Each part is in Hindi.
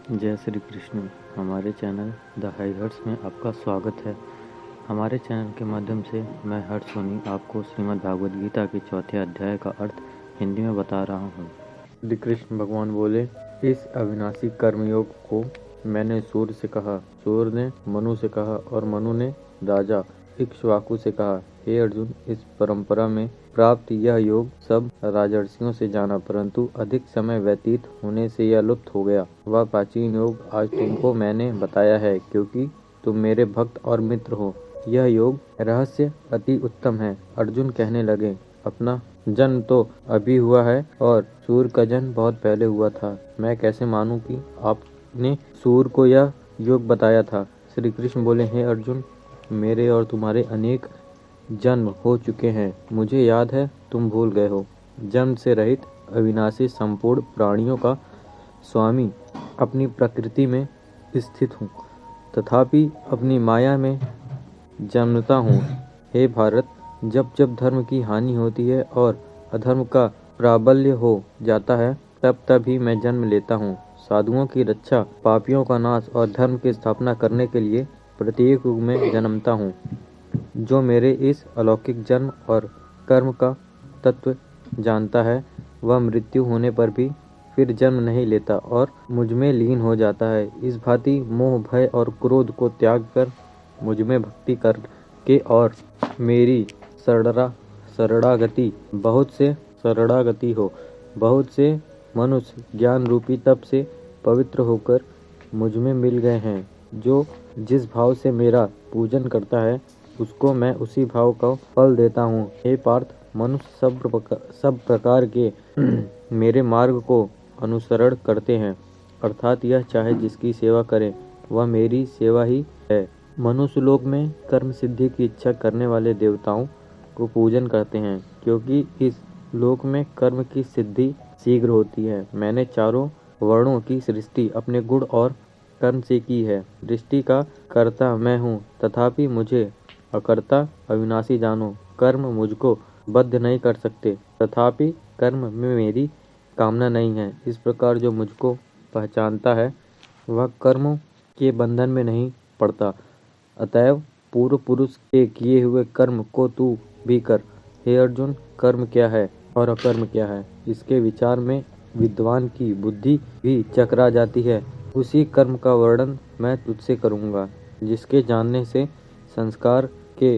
जय श्री कृष्ण। हमारे चैनल द हाइहर्ट्स में आपका स्वागत है। हमारे चैनल के माध्यम से मैं हर्ष सोनी आपको श्रीमद् भागवत गीता के चौथे अध्याय का अर्थ हिंदी में बता रहा हूँ। श्री कृष्ण भगवान बोले, इस अविनाशी कर्मयोग को मैंने सूर्य से कहा, सूर्य ने मनु से कहा और मनु ने राजा इक्ष्वाकु से कहा। हे अर्जुन, इस परंपरा में प्राप्त यह योग सब राजर्षियों से जाना, परंतु अधिक समय व्यतीत होने से यह लुप्त हो गया। वह प्राचीन योग आज तुमको मैंने बताया है, क्योंकि तुम मेरे भक्त और मित्र हो। यह योग रहस्य अति उत्तम है। अर्जुन कहने लगे, अपना जन्म तो अभी हुआ है और सूर्य का जन्म बहुत पहले हुआ था। मैं कैसे मानूं कि आपने सूर्य को यह योग बताया था। श्री कृष्ण बोले, हे अर्जुन, मेरे और तुम्हारे अनेक जन्म हो चुके हैं। मुझे याद है, तुम भूल गए हो। जन्म से रहित अविनाशी संपूर्ण प्राणियों का स्वामी अपनी प्रकृति में स्थित हूँ, तथापि अपनी माया में जन्मता हूँ। हे भारत, जब जब धर्म की हानि होती है और अधर्म का प्राबल्य हो जाता है, तब तब ही मैं जन्म लेता हूँ। साधुओं की रक्षा, पापियों का नाश और धर्म की स्थापना करने के लिए प्रत्येक युग में जन्मता हूँ। जो मेरे इस अलौकिक जन्म और कर्म का तत्व जानता है, वह मृत्यु होने पर भी फिर जन्म नहीं लेता और मुझमें लीन हो जाता है। इस भांति मोह, भय और क्रोध को त्याग कर मुझमें भक्ति करके और मेरी शरणागति हो। बहुत से मनुष्य ज्ञान रूपी तप से पवित्र होकर मुझमें मिल गए हैं। जो जिस भाव से मेरा पूजन करता है, उसको मैं उसी भाव का फल देता हूँ। हे पार्थ, मनुष्य सब प्रकार के मेरे मार्ग को अनुसरण करते हैं, अर्थात यह चाहे जिसकी सेवा करें, वह मेरी सेवा ही है। मनुष्य लोक में कर्म सिद्धि की इच्छा करने वाले देवताओं को पूजन करते हैं, क्योंकि इस लोक में कर्म की सिद्धि शीघ्र होती है। मैंने चारों वर्णों की सृष्टि अपने गुण और कर्म से की है। सृष्टि का कर्ता मैं हूँ, तथापि मुझे अकर्ता अविनाशी जानो। कर्म मुझको बद्ध नहीं कर सकते, तथापि कर्म में मेरी कामना नहीं है। इस प्रकार जो मुझको पहचानता है, वह कर्मों के बंधन में नहीं पड़ता। अतएव पूर्व पुरुष के किए हुए कर्म को तू भी कर। हे अर्जुन, कर्म क्या है और अकर्म क्या है, इसके विचार में विद्वान की बुद्धि भी चकरा जाती है। उसी कर्म का वर्णन मैं तुझसे करूँगा, जिसके जानने से संस्कार के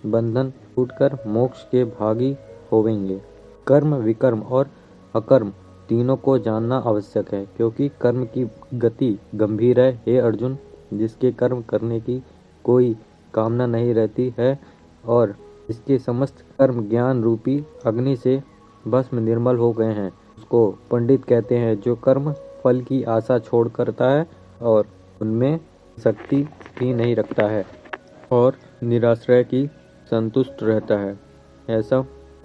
बंधन टूटकर मोक्ष के भागी होवेंगे। कर्म, विकर्म और अकर्म तीनों को जानना आवश्यक है, क्योंकि कर्म की गति गंभीर है। हे अर्जुन, जिसके कर्म करने की कोई कामना नहीं रहती है और इसके समस्त कर्म ज्ञान रूपी अग्नि से भस्म निर्मल हो गए हैं, उसको पंडित कहते हैं। जो कर्म फल की आशा छोड़ करता है और उनमें शक्ति भी नहीं रखता है और निराश्रय की संतुष्ट रहता है, ऐसा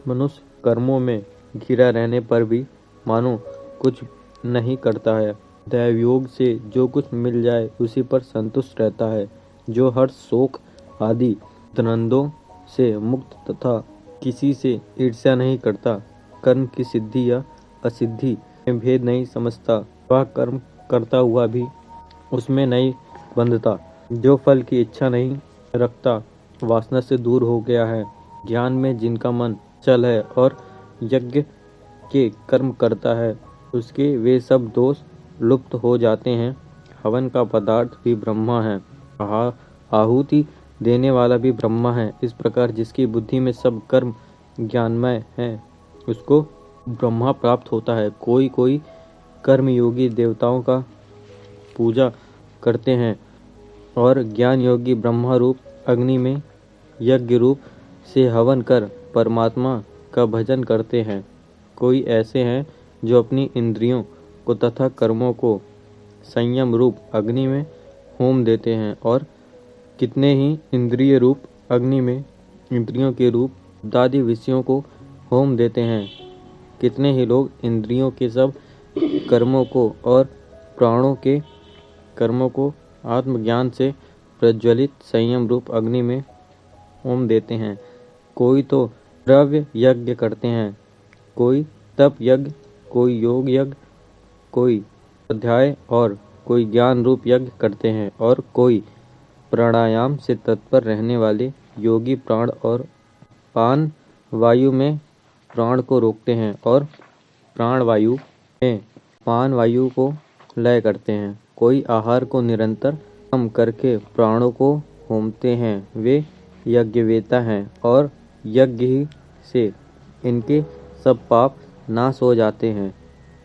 मनुष्य कर्मों में घिरा रहने पर भी मानो कुछ नहीं करता है। दैवयोग से जो कुछ मिल जाए उसी पर संतुष्ट रहता है। जो हर्ष, शोक आदि द्वंद्वों से मुक्त तथा किसी से ईर्ष्या नहीं करता, कर्म की सिद्धि या असिद्धि में भेद नहीं समझता, वह कर्म करता हुआ भी उसमें नहीं बंधता। जो फल की इच्छा नहीं रखता, वासना से दूर हो गया है, ज्ञान में जिनका मन चल है और यज्ञ के कर्म करता है, उसके वे सब दोष लुप्त हो जाते हैं। हवन का पदार्थ भी ब्रह्मा है, आहुति देने वाला भी ब्रह्मा है। इस प्रकार जिसकी बुद्धि में सब कर्म ज्ञानमय है, उसको ब्रह्मा प्राप्त होता है। कोई कोई कर्मयोगी देवताओं का पूजा करते हैं और ज्ञान योगी ब्रह्मा रूप अग्नि में यज्ञ रूप से हवन कर परमात्मा का भजन करते हैं। कोई ऐसे हैं जो अपनी इंद्रियों को तथा कर्मों को संयम रूप अग्नि में होम देते हैं, और कितने ही इंद्रिय रूप अग्नि में इंद्रियों के रूप दादी विषयों को होम देते हैं। कितने ही लोग इंद्रियों के सब कर्मों को और प्राणों के कर्मों को आत्मज्ञान से प्रज्वलित संयम रूप अग्नि में होम देते हैं। कोई तो द्रव्य यज्ञ करते हैं, कोई तप यज्ञ, कोई योग यज्ञ, कोई अध्याय और कोई ज्ञान रूप यज्ञ करते हैं और कोई प्राणायाम से तत्पर रहने वाले योगी प्राण और पान वायु में प्राण को रोकते हैं और प्राण वायु में पान वायु को लय करते हैं। कोई आहार को निरंतर कम करके प्राणों को होमते हैं, वे यज्ञवेता हैं और यज्ञ ही से इनके सब पाप नाश हो जाते हैं।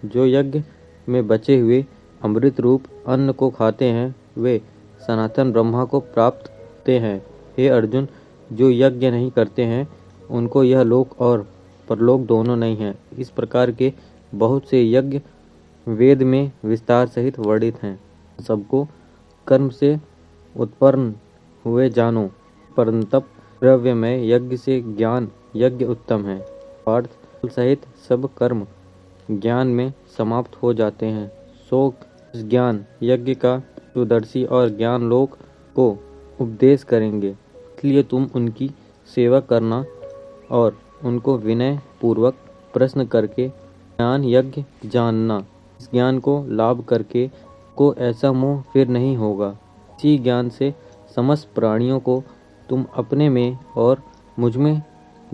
जो यज्ञ में बचे हुए अमृत रूप अन्न को खाते हैं वे सनातन ब्रह्मा को प्राप्त होते हैं। हे अर्जुन, जो यज्ञ नहीं करते हैं उनको यह लोक और परलोक दोनों नहीं है। इस प्रकार के बहुत से यज्ञ वेद में विस्तार सहित वर्णित हैं। सबको कर्म से उत्पन्न हुए जानो, परंतप द्रव्य में यज्ञ से ज्ञान यज्ञ उत्तम है। पार्थ सहित सब कर्म ज्ञान में समाप्त हो जाते हैं। सो इस ज्ञान यज्ञ का सुदर्शी और ज्ञान लोक को उपदेश करेंगे, इसलिए तुम उनकी सेवा करना और उनको विनय पूर्वक प्रश्न करके ज्ञान यज्ञ जानना। इस ज्ञान को लाभ करके को ऐसा मोह फिर नहीं होगा। इसी ज्ञान से समस्त प्राणियों को तुम अपने में और मुझ में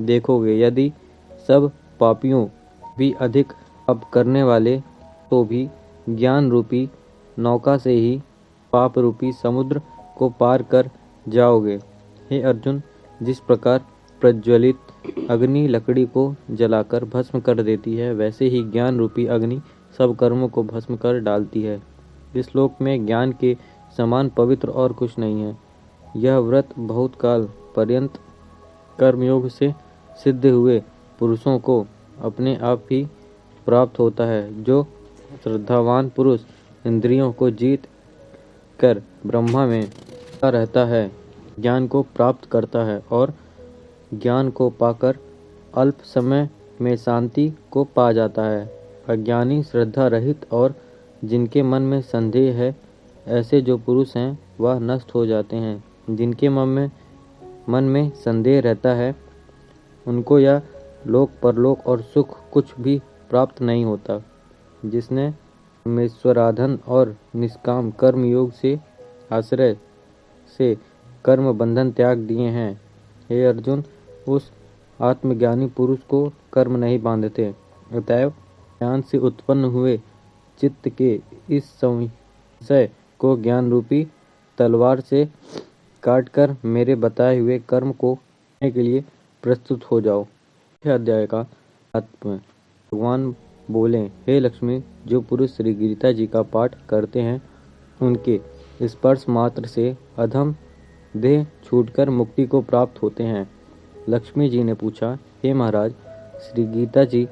देखोगे। यदि सब पापियों भी अधिक पाप करने वाले तो भी ज्ञान रूपी नौका से ही पाप रूपी समुद्र को पार कर जाओगे। हे अर्जुन, जिस प्रकार प्रज्वलित अग्नि लकड़ी को जलाकर भस्म कर देती है, वैसे ही ज्ञान रूपी अग्नि सब कर्मों को भस्म कर डालती है। इस लोक में ज्ञान के समान पवित्र और कुछ नहीं है। यह व्रत बहुत काल पर्यंत कर्मयोग से सिद्ध हुए पुरुषों को अपने आप ही प्राप्त होता है। जो श्रद्धावान पुरुष इंद्रियों को जीत कर ब्रह्मा में रहता है, ज्ञान को प्राप्त करता है और ज्ञान को पाकर अल्प समय में शांति को पा जाता है। अज्ञानी, श्रद्धा रहित और जिनके मन में संदेह है, ऐसे जो पुरुष हैं वह नष्ट हो जाते हैं। जिनके मन में संदेह रहता है उनको यह लोक परलोक और सुख कुछ भी प्राप्त नहीं होता। जिसने परमेश्वराधन और निष्काम कर्म योग से आश्रय से कर्म बंधन त्याग दिए हैं, हे अर्जुन, उस आत्मज्ञानी पुरुष को कर्म नहीं बांधते। अतएव ज्ञान से उत्पन्न हुए चित्त के इस संशय को ज्ञान रूपी तलवार से काटकर मेरे बताए हुए कर्म को करने के लिए प्रस्तुत हो जाओ। यह अध्याय का आत्मा भगवान बोले, हे लक्ष्मी, जो पुरुष श्री गीता जी का पाठ करते हैं उनके स्पर्श मात्र से अधम देह छूटकर मुक्ति को प्राप्त होते हैं। लक्ष्मी जी ने पूछा, हे महाराज, श्री गीता जी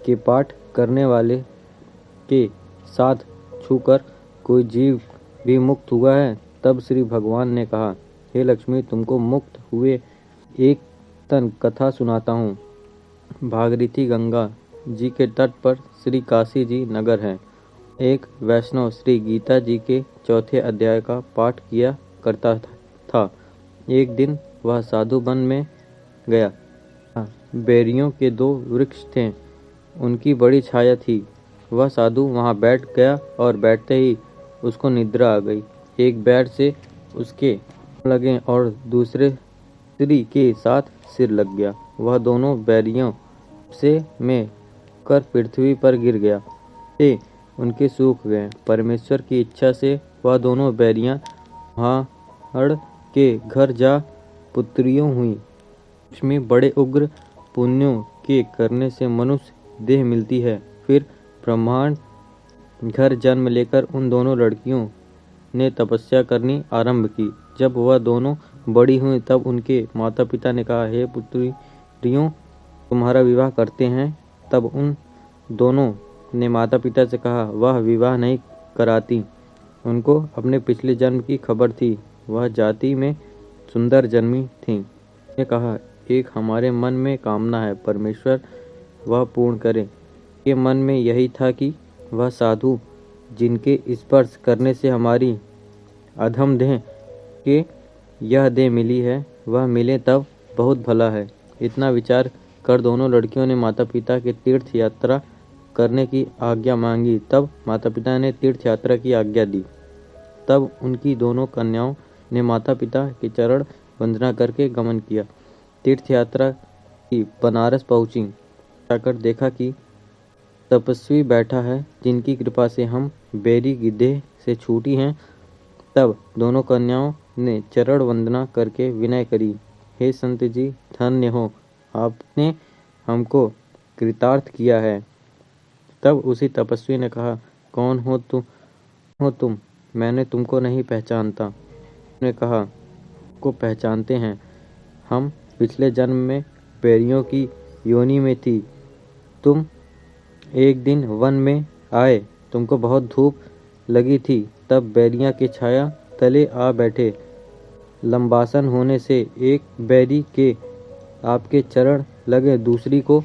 के पाठ करने वाले के साथ छूकर कोई जीव भी मुक्त हुआ है? तब श्री भगवान ने कहा, हे लक्ष्मी, तुमको मुक्त हुए एक तन कथा सुनाता हूँ। भागीरथी गंगा जी के तट पर श्री काशी जी नगर है। एक वैष्णव श्री गीता जी के चौथे अध्याय का पाठ किया करता था। एक दिन वह साधु वन में गया। बेरियों के 2 वृक्ष थे, उनकी बड़ी छाया थी। वह साधु वहां बैठ गया और बैठते ही उसको निद्रा आ गई। एक बैर से उसके लगे और दूसरे स्त्री के साथ सिर लग गया। वह दोनों बैरियों से में कर पृथ्वी पर गिर गया। ते उनके सूख गए। परमेश्वर की इच्छा से वह दोनों बैरियां पहाड़ के घर जा पुत्रियों हुई। में बड़े उग्र पुण्यों के करने से मनुष्य देह मिलती है। फिर ब्रह्मांड घर जन्म लेकर उन दोनों लड़कियों ने तपस्या करनी आरंभ की। जब वह दोनों बड़ी हुई तब उनके माता पिता ने कहा, हे पुत्रियों, तुम्हारा विवाह करते हैं। तब उन दोनों ने माता पिता से कहा, वह विवाह नहीं कराती। उनको अपने पिछले जन्म की खबर थी। वह जाति में सुंदर जन्मी थी। ने कहा, एक हमारे मन में कामना है, परमेश्वर वह पूर्ण करे। के मन में यही था कि वह साधु जिनके स्पर्श करने से हमारी अधम देह के यह देह मिली है, वह मिले तब बहुत भला है। इतना विचार कर दोनों लड़कियों ने माता पिता के तीर्थ यात्रा करने की आज्ञा मांगी। तब माता पिता ने तीर्थ यात्रा की आज्ञा दी। तब उनकी दोनों कन्याओं ने माता पिता के चरण वंदना करके गमन किया। तीर्थ यात्रा की बनारस पहुंची। जाकर देखा कि तपस्वी बैठा है, जिनकी कृपा से हम बैरी की देह से छूटी हैं। तब दोनों कन्याओं ने चरण वंदना करके विनय करी, हे संत जी, धन्य हो, आपने हमको कृतार्थ किया है। तब उसी तपस्वी ने कहा, कौन हो तुम? मैंने तुमको नहीं पहचानता। उसने कहा, को पहचानते हैं, हम पिछले जन्म में बैरियों की योनि में थी। तुम एक दिन वन में आए, तुमको बहुत धूप लगी थी, तब बैरियां की छाया तले आ बैठे। लंबासन होने से एक बैरी के आपके चरण लगे, दूसरी को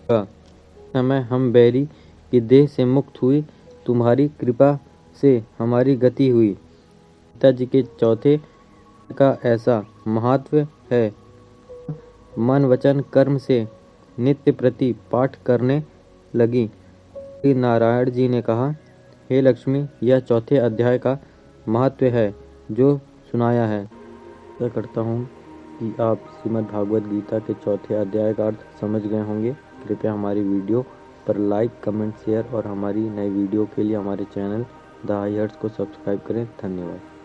समय हम बैरी की देह से मुक्त हुई, तुम्हारी कृपा से हमारी गति हुई। पिताजी के चौथे का ऐसा महत्व है। मन वचन कर्म से नित्य प्रति पाठ करने लगी। श्री नारायण जी ने कहा, हे लक्ष्मी, यह चौथे अध्याय का महत्व है जो सुनाया है। आशा करता हूँ कि आप श्रीमद् भागवत गीता के चौथे अध्याय का अर्थ समझ गए होंगे। कृपया हमारी वीडियो पर लाइक, कमेंट, शेयर और हमारी नई वीडियो के लिए हमारे चैनल द हाई हर्ट्स को सब्सक्राइब करें। धन्यवाद।